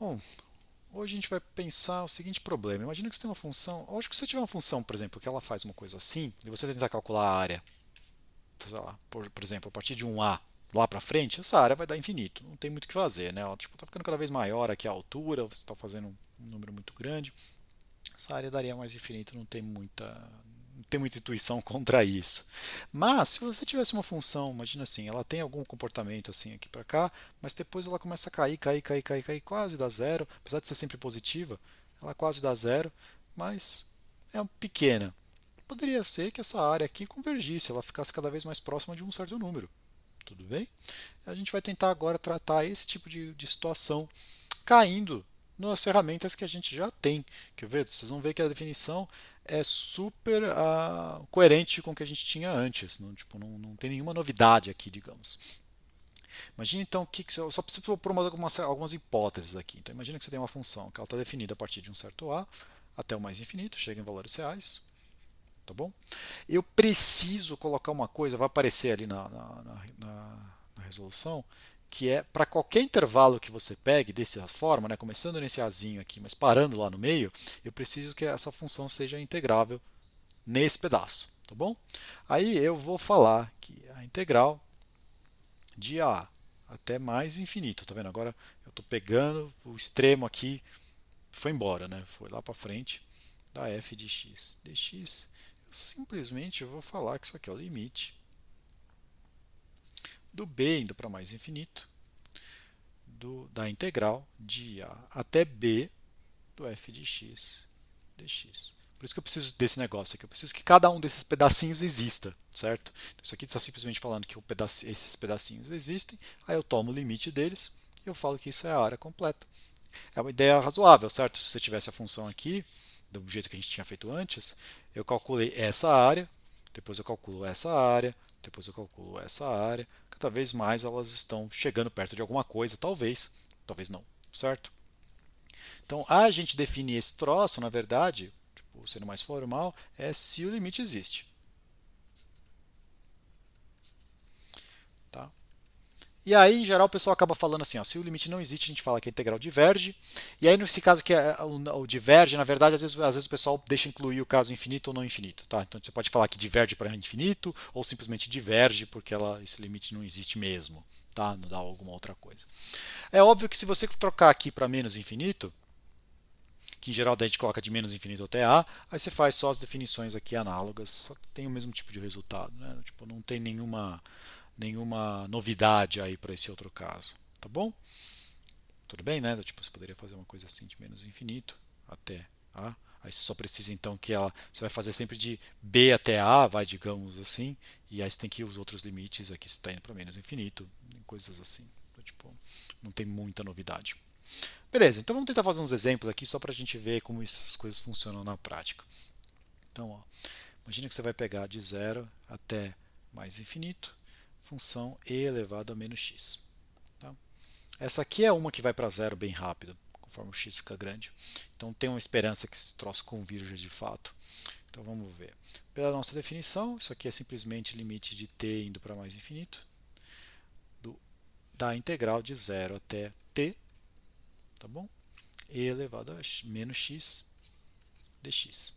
Bom, hoje a gente vai pensar o seguinte problema. Imagina que você tem uma função. Hoje que você tiver uma função, por exemplo, que ela faz uma coisa assim, e você tentar calcular a área, sei lá, por exemplo, a partir de um A lá para frente, essa área vai dar infinito. Não tem muito o que fazer, né? Ela tipo, tá ficando cada vez maior aqui a altura, você está fazendo um número muito grande. Essa área daria mais infinito, não tem muita intuição contra isso. Mas se você tivesse uma função, imagina assim, ela tem algum comportamento assim aqui para cá, mas depois ela começa a cair, cair, cair, cair, cair, quase dá zero, apesar de ser sempre positiva, ela quase dá zero, mas é pequena. Poderia ser que essa área aqui convergisse, ela ficasse cada vez mais próxima de um certo número. Tudo bem? A gente vai tentar agora tratar esse tipo de situação caindo nas ferramentas que a gente já tem. Quer ver? Vocês vão ver que a definição é super coerente com o que a gente tinha antes. Não, tipo, não tem nenhuma novidade aqui, digamos. Imagina então que só preciso pôr algumas hipóteses aqui. Então imagina que você tem uma função que ela está definida a partir de um certo A até o mais infinito, chega em valores reais, tá bom? Eu preciso colocar uma coisa, vai aparecer ali na resolução, que é para qualquer intervalo que você pegue dessa forma, né, começando nesse azinho aqui, mas parando lá no meio, eu preciso que essa função seja integrável nesse pedaço, tá bom? Aí eu vou falar que a integral de a até mais infinito, tá vendo? Agora eu estou pegando o extremo aqui, foi embora, né? Foi lá para frente da f de x dx. Eu simplesmente vou falar que isso aqui é o limite do b indo para mais infinito da integral de a até b do f de x dx. Por isso que eu preciso desse negócio aqui. Eu preciso que cada um desses pedacinhos exista, certo? Então, isso aqui está simplesmente falando que esses pedacinhos existem. Aí eu tomo o limite deles e eu falo que isso é a área completa. É uma ideia razoável, certo? Se você tivesse a função aqui, do jeito que a gente tinha feito antes, eu calculei essa área, depois eu calculo essa área, depois eu calculo essa área. Cada vez mais elas estão chegando perto de alguma coisa, talvez, talvez não, certo? Então, a gente definir esse troço, na verdade, tipo, sendo mais formal, é se o limite existe. Tá? E aí, em geral, o pessoal acaba falando assim, ó, se o limite não existe, a gente fala que a integral diverge. E aí, nesse caso que o diverge, na verdade, às vezes o pessoal deixa incluir o caso infinito ou não infinito. Tá? Então, você pode falar que diverge para infinito ou simplesmente diverge porque esse limite não existe mesmo. Tá? Não dá alguma outra coisa. É óbvio que se você trocar aqui para menos infinito, que em geral daí a gente coloca de menos infinito até A, aí você faz só as definições aqui análogas, só que tem o mesmo tipo de resultado. Né? Tipo, não tem nenhuma novidade aí para esse outro caso. Tá bom? Tudo bem, né? Tipo, você poderia fazer uma coisa assim de menos infinito até A. Aí você só precisa então você vai fazer sempre de B até A, vai, digamos assim, e aí você tem que ir os outros limites, aqui você está indo para menos infinito, coisas assim. Então, tipo, não tem muita novidade. Beleza, então vamos tentar fazer uns exemplos aqui só para a gente ver como essas coisas funcionam na prática. Então, ó, imagina que você vai pegar de zero até mais infinito, função e elevado a menos x. Tá? Essa aqui é uma que vai para zero bem rápido, conforme o x fica grande. Então tem uma esperança que esse troço convirja de fato. Então vamos ver. Pela nossa definição, isso aqui é simplesmente limite de t indo para mais infinito, da integral de zero até t, tá bom? E elevado a menos x dx.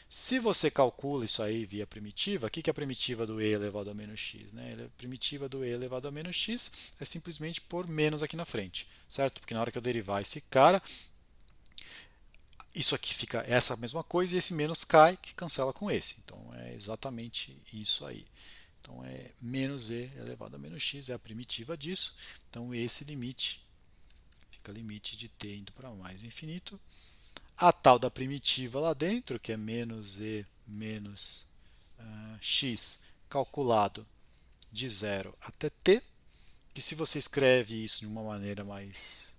Se você calcula isso aí via primitiva, o que é a primitiva do e elevado a menos x? Né? A primitiva do e elevado a menos x é simplesmente pôr menos aqui na frente, certo? Porque na hora que eu derivar esse cara, isso aqui fica essa mesma coisa e esse menos cai, que cancela com esse. Então é exatamente isso aí. Então é menos e elevado a menos x, é a primitiva disso. Então esse limite fica limite de t indo para mais infinito. A tal da primitiva lá dentro, que é menos e menos x calculado de zero até t, que se você escreve isso de uma maneira mais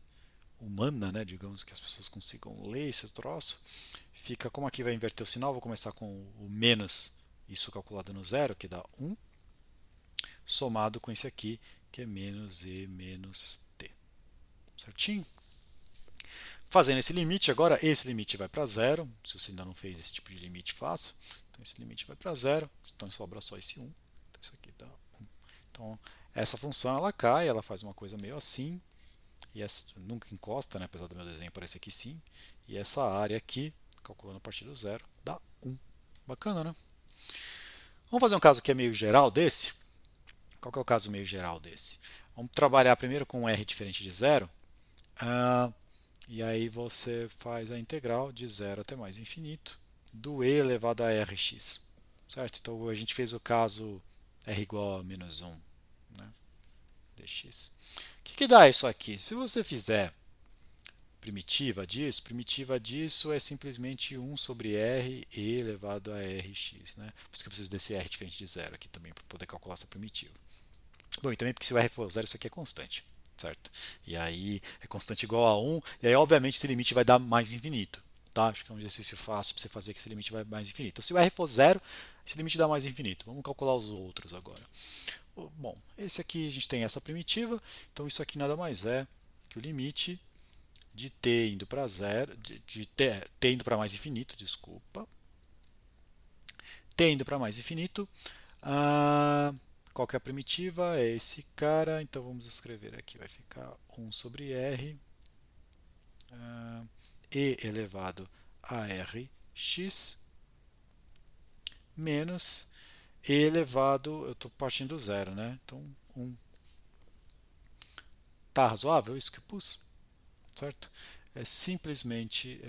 humana, né, digamos que as pessoas consigam ler esse troço, fica como aqui vai inverter o sinal, vou começar com o menos, isso calculado no zero, que dá 1, somado com esse aqui, que é menos e menos t. Certinho? Fazendo esse limite, agora esse limite vai para zero. Se você ainda não fez esse tipo de limite, faça. Então esse limite vai para zero. Então sobra só esse 1. Então isso aqui dá 1. Então essa função ela cai, ela faz uma coisa meio assim. e essa, nunca encosta, né, apesar do meu desenho parecer que sim, e essa área aqui, calculando a partir do zero, dá 1. Bacana, né? Vamos fazer um caso que é meio geral desse. Qual que é o caso meio geral desse? Vamos trabalhar primeiro com um r diferente de zero, e aí você faz a integral de zero até mais infinito do e elevado a rx. Certo? Então a gente fez o caso r igual a menos 1, né, dx. O que dá isso aqui? Se você fizer primitiva disso é simplesmente 1 sobre r e elevado a rx. Né? Por isso que eu preciso desse r diferente de zero aqui também para poder calcular essa primitiva. Bom, e também porque se o r for zero, isso aqui é constante, certo? E aí é constante igual a 1, e aí obviamente esse limite vai dar mais infinito. Tá? Acho que é um exercício fácil para você fazer que esse limite vai mais infinito. Então, se o r for zero, esse limite dá mais infinito. Vamos calcular os outros agora. Bom, esse aqui a gente tem essa primitiva, então isso aqui nada mais é que o limite de t indo para zero, de t indo para mais infinito, desculpa, t indo para mais infinito, qual que é a primitiva? É esse cara, então vamos escrever aqui, vai ficar 1 sobre r e elevado a rx menos e elevado, eu estou partindo do zero, né? Então 1. Tá razoável isso que eu pus? Certo? É simplesmente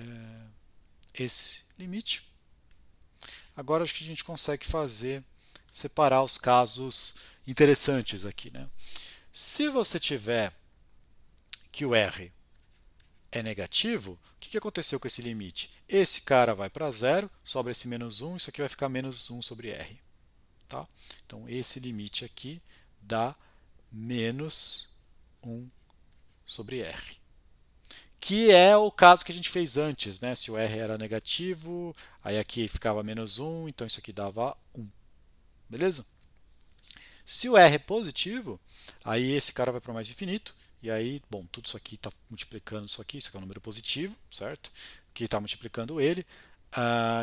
esse limite. Agora acho que a gente consegue separar os casos interessantes aqui. Né? Se você tiver que o R é negativo, o que aconteceu com esse limite? Esse cara vai para zero, sobra esse menos 1, isso aqui vai ficar menos 1 sobre R. Tá? Então esse limite aqui dá menos 1 sobre R. Que é o caso que a gente fez antes, né? Se o R era negativo, aí aqui ficava menos 1, então isso aqui dava 1. Beleza? Se o R é positivo, aí esse cara vai para mais infinito, e aí, bom, tudo isso aqui está multiplicando isso aqui é um número positivo, certo? Que está multiplicando ele.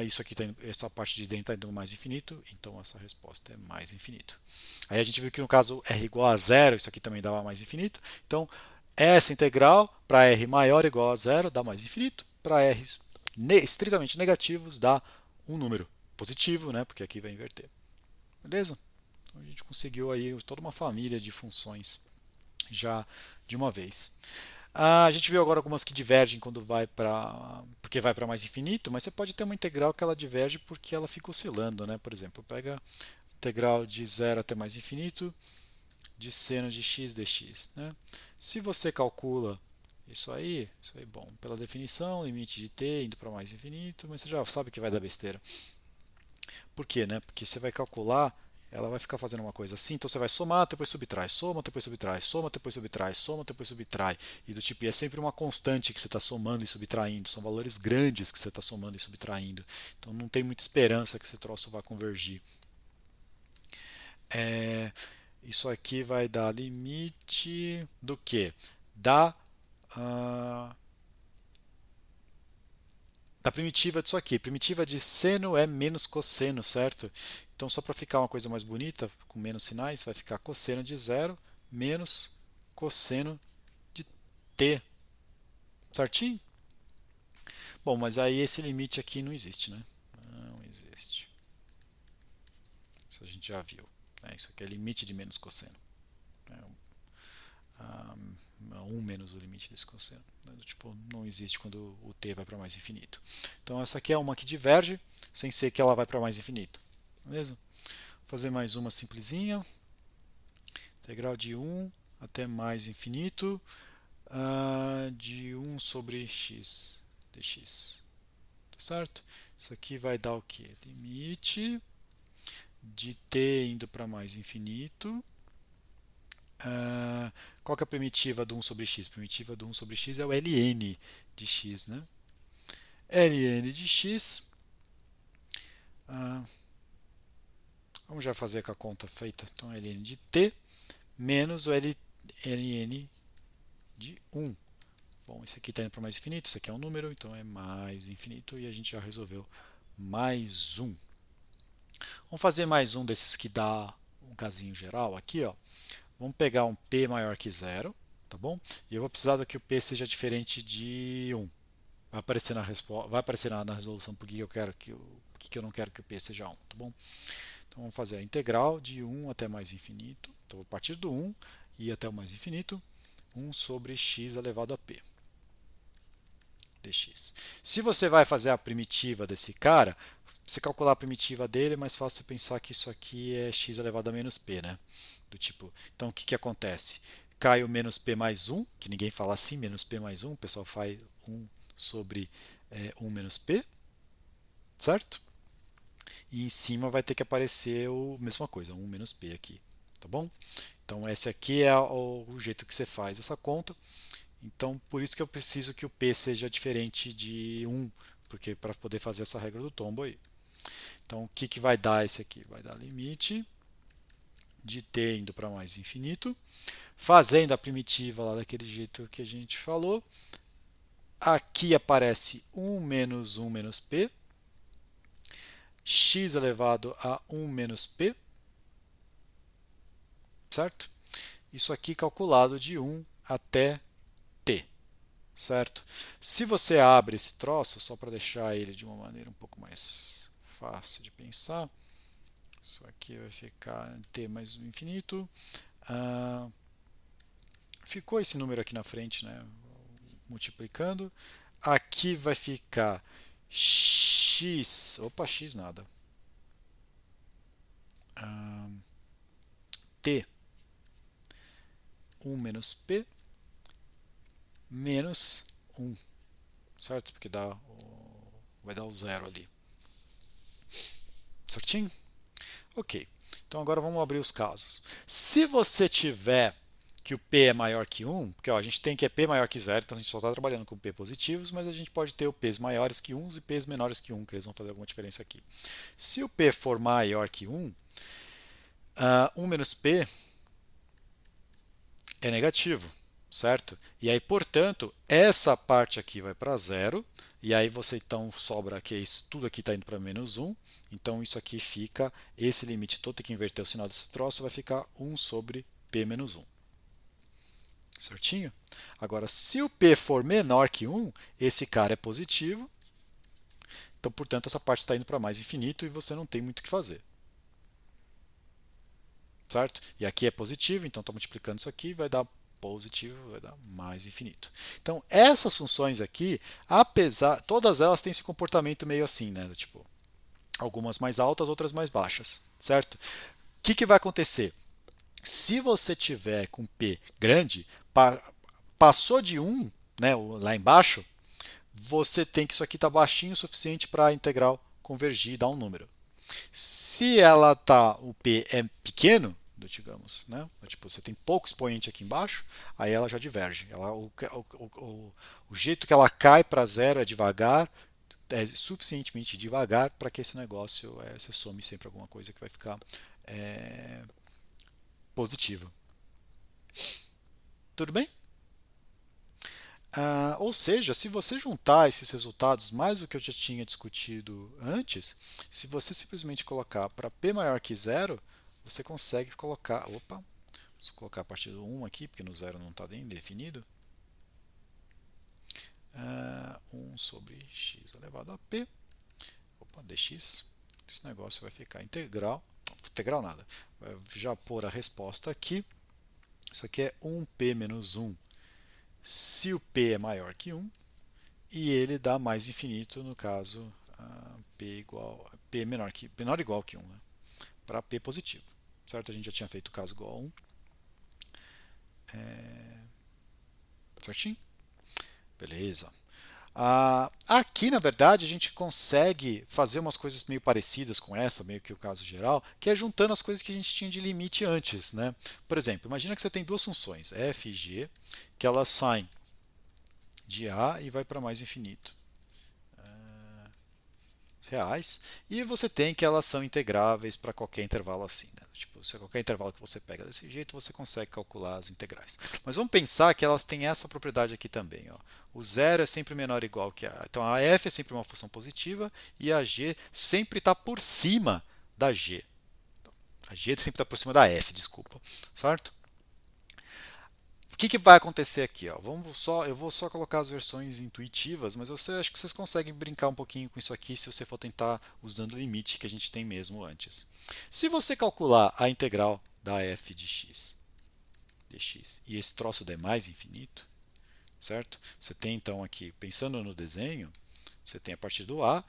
Isso aqui, essa parte de dentro está indo mais infinito, então essa resposta é mais infinito. Aí a gente viu que no caso R igual a zero, isso aqui também dava mais infinito. Então, essa integral para R maior ou igual a zero dá mais infinito, para R estritamente negativos dá um número positivo, né? Porque aqui vai inverter. Beleza? Então a gente conseguiu aí toda uma família de funções já de uma vez. A gente viu agora algumas que divergem quando vai para porque vai para mais infinito, mas você pode ter uma integral que ela diverge porque ela fica oscilando, né? Por exemplo, pega a integral de zero até mais infinito de seno de x dx, né? Se você calcula isso aí, bom, pela definição, limite de t indo para mais infinito, mas você já sabe que vai dar besteira. Por quê, né? Porque você vai calcular, ela vai ficar fazendo uma coisa assim, então você vai somar, depois subtrai, soma, depois subtrai, soma, depois subtrai, soma, depois subtrai. E do tipo, é sempre uma constante que você está somando e subtraindo, são valores grandes que você está somando e subtraindo. Então não tem muita esperança que esse troço vá convergir. Isso aqui vai dar limite do que? Uh, da primitiva disso aqui. Primitiva de seno é menos cosseno, certo? Então, só para ficar uma coisa mais bonita, com menos sinais, vai ficar cosseno de zero menos cosseno de t. Certinho? Bom, mas aí esse limite aqui não existe, né? Não existe. Isso a gente já viu. Isso aqui é limite de menos cosseno. 1 menos o limite desse cosseno. Tipo, não existe quando o t vai para mais infinito. Então essa aqui é uma que diverge, sem ser que ela vai para mais infinito. Beleza? Vou fazer mais uma simplesinha. Integral de 1 até mais infinito de 1 sobre x dx. Tá certo? Isso aqui vai dar o quê? Limite de t indo para mais infinito. Qual que é a primitiva do 1 sobre x? A primitiva do 1 sobre x é o ln de x. Né? ln de x. Vamos já fazer com a conta feita. Então, ln de t menos o ln de 1. Bom, esse aqui está indo para mais infinito, esse aqui é um número, então é mais infinito e a gente já resolveu mais um. Vamos fazer mais um desses que dá um casinho geral aqui. Ó. Vamos pegar um p maior que zero. tá bom? E eu vou precisar que o P seja diferente de 1. Vai aparecer na resolução por que eu quero por que eu não quero que o P seja 1, tá bom? Então vamos fazer a integral de 1 até mais infinito. Então vou partir do 1 e ir até o mais infinito, 1 sobre x elevado a p dx. Se você vai fazer a primitiva desse cara, você calcular a primitiva dele, é mais fácil você pensar que isso aqui é x elevado a menos p, né? Do tipo, então o que, que acontece? Cai o menos p mais 1, que ninguém fala assim, menos p mais 1, o pessoal faz 1 sobre 1 menos p, certo? E em cima vai ter que aparecer a mesma coisa, 1 menos p aqui, tá bom? Então esse aqui é o jeito que você faz essa conta. Então por isso que eu preciso que o p seja diferente de 1, porque para poder fazer essa regra do tombo aí. Então o que, que vai dar esse aqui? Vai dar limite de t indo para mais infinito, fazendo a primitiva lá daquele jeito que a gente falou. Aqui aparece 1 menos 1 menos p, x elevado a 1 menos p, certo? Isso aqui calculado de 1 até t, certo? Se você abre esse troço, só para deixar ele de uma maneira um pouco mais fácil de pensar, isso aqui vai ficar t mais um infinito. Ficou esse número aqui na frente, né? Multiplicando. Aqui vai ficar x, opa, x nada. T 1 menos p menos 1, certo? Porque vai dar o zero ali. Certinho? Ok. Então agora vamos abrir os casos. Se você tiver que o P é maior que 1, porque ó, a gente tem que é P maior que 0, então a gente só está trabalhando com P positivos, mas a gente pode ter o P's maiores que 1 e P's menores que 1, que eles vão fazer alguma diferença aqui. Se o P for maior que 1, 1 menos P é negativo, certo? E aí, portanto, essa parte aqui vai para zero, e aí você então sobra que tudo aqui está indo para menos 1, então isso aqui fica, esse limite todo, tem que inverter o sinal desse troço, vai ficar 1 sobre P menos 1. Certinho? Agora, se o P for menor que 1, esse cara é positivo, então, portanto, essa parte está indo para mais infinito e você não tem muito o que fazer. Certo? E aqui é positivo, então estou multiplicando isso aqui, vai dar positivo, vai dar mais infinito. Então, essas funções aqui, todas elas têm esse comportamento meio assim, né? Tipo, algumas mais altas, outras mais baixas, certo? O que vai acontecer? Se você tiver com P grande, passou de 1, né, lá embaixo, você tem que isso aqui está baixinho o suficiente para a integral convergir e dar um número. Se o P é pequeno, digamos, né? Tipo, você tem pouco expoente aqui embaixo, aí ela já diverge. O jeito que ela cai para zero é devagar, é suficientemente devagar para que esse negócio você some sempre alguma coisa que vai ficar positiva. Tudo bem? Ou seja, se você juntar esses resultados mais o que eu já tinha discutido antes, se você simplesmente colocar para P maior que zero, você consegue colocar. Opa, vou colocar a partir do 1 aqui, porque no zero não está nem definido. 1 sobre x elevado a P. Opa, dx. Esse negócio vai ficar integral. Não, integral nada. Vai já pôr a resposta aqui. Isso aqui é 1p menos 1 se o p é maior que 1 e ele dá mais infinito, no caso, p menor ou igual que 1, né? Para p positivo. Certo? A gente já tinha feito o caso igual a 1. Certinho? Beleza. Aqui, na verdade, a gente consegue fazer umas coisas meio parecidas com essa, meio que o caso geral, que é juntando as coisas que a gente tinha de limite antes, né? Por exemplo, imagina que você tem duas funções, f e g, que elas saem de A e vai para mais infinito. Reais. E você tem que elas são integráveis para qualquer intervalo assim. Né? Tipo, se qualquer intervalo que você pega desse jeito, você consegue calcular as integrais. Mas vamos pensar que elas têm essa propriedade aqui também. Ó. O zero é sempre menor ou igual que A. Então a f é sempre uma função positiva e a g sempre está por cima da g. A g sempre está por cima da f, desculpa. Certo? O que vai acontecer aqui? Ó? Eu vou só colocar as versões intuitivas, mas acho que vocês conseguem brincar um pouquinho com isso aqui se você for tentar usando o limite que a gente tem mesmo antes. Se você calcular a integral da f de x dx e esse troço der mais infinito, certo? Você tem então aqui, pensando no desenho, você tem a partir do a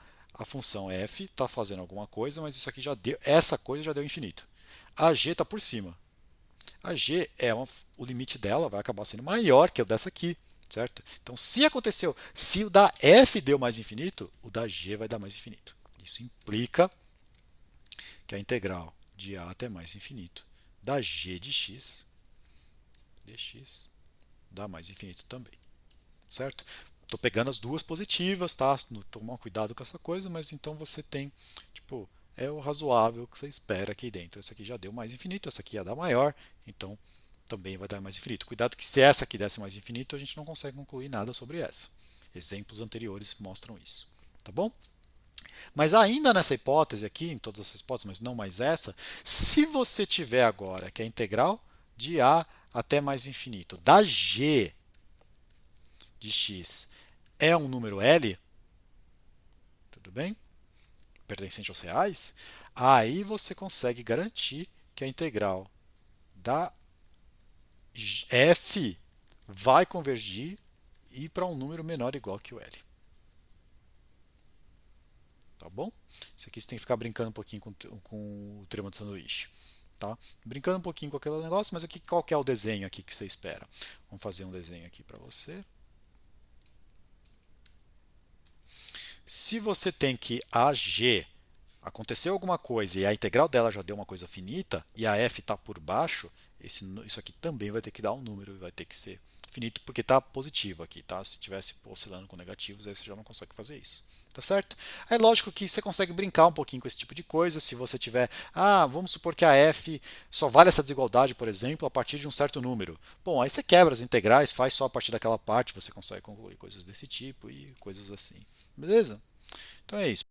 função f está fazendo alguma coisa, mas isso aqui já deu, essa coisa já deu infinito. A g está por cima. A g o limite dela vai acabar sendo maior que o dessa aqui, certo? Então, se aconteceu, se o da f deu mais infinito, o da g vai dar mais infinito. Isso implica que a integral de a até mais infinito da g de x dx dá mais infinito também, certo? Estou pegando as duas positivas, tá? Tomar cuidado com essa coisa, mas então você tem, tipo, é o razoável que você espera aqui dentro. Essa aqui já deu mais infinito, essa aqui ia dar maior, então também vai dar mais infinito. Cuidado que se essa aqui desse mais infinito, a gente não consegue concluir nada sobre essa. Exemplos anteriores mostram isso, tá bom? Mas ainda nessa hipótese aqui, em todas essas hipóteses, mas não mais essa, se você tiver agora que a integral de a até mais infinito da g de x é um número L, tudo bem? Pertencente aos reais, aí você consegue garantir que a integral da f vai convergir e ir para um número menor ou igual que o L. Tá bom? Isso aqui você tem que ficar brincando um pouquinho com o teorema de sanduíche. Tá? Brincando um pouquinho com aquele negócio, mas aqui qual que é o desenho aqui que você espera? Vamos fazer um desenho aqui para você. Se você tem que a g aconteceu alguma coisa e a integral dela já deu uma coisa finita e a f está por baixo, isso aqui também vai ter que dar um número e vai ter que ser finito porque está positivo aqui, tá? Se estivesse oscilando com negativos, aí você já não consegue fazer isso. Tá certo? É lógico que você consegue brincar um pouquinho com esse tipo de coisa. Se você tiver, vamos supor que a f só vale essa desigualdade, por exemplo, a partir de um certo número. Bom, aí você quebra as integrais, faz só a partir daquela parte, você consegue concluir coisas desse tipo e coisas assim. Beleza? Então é isso.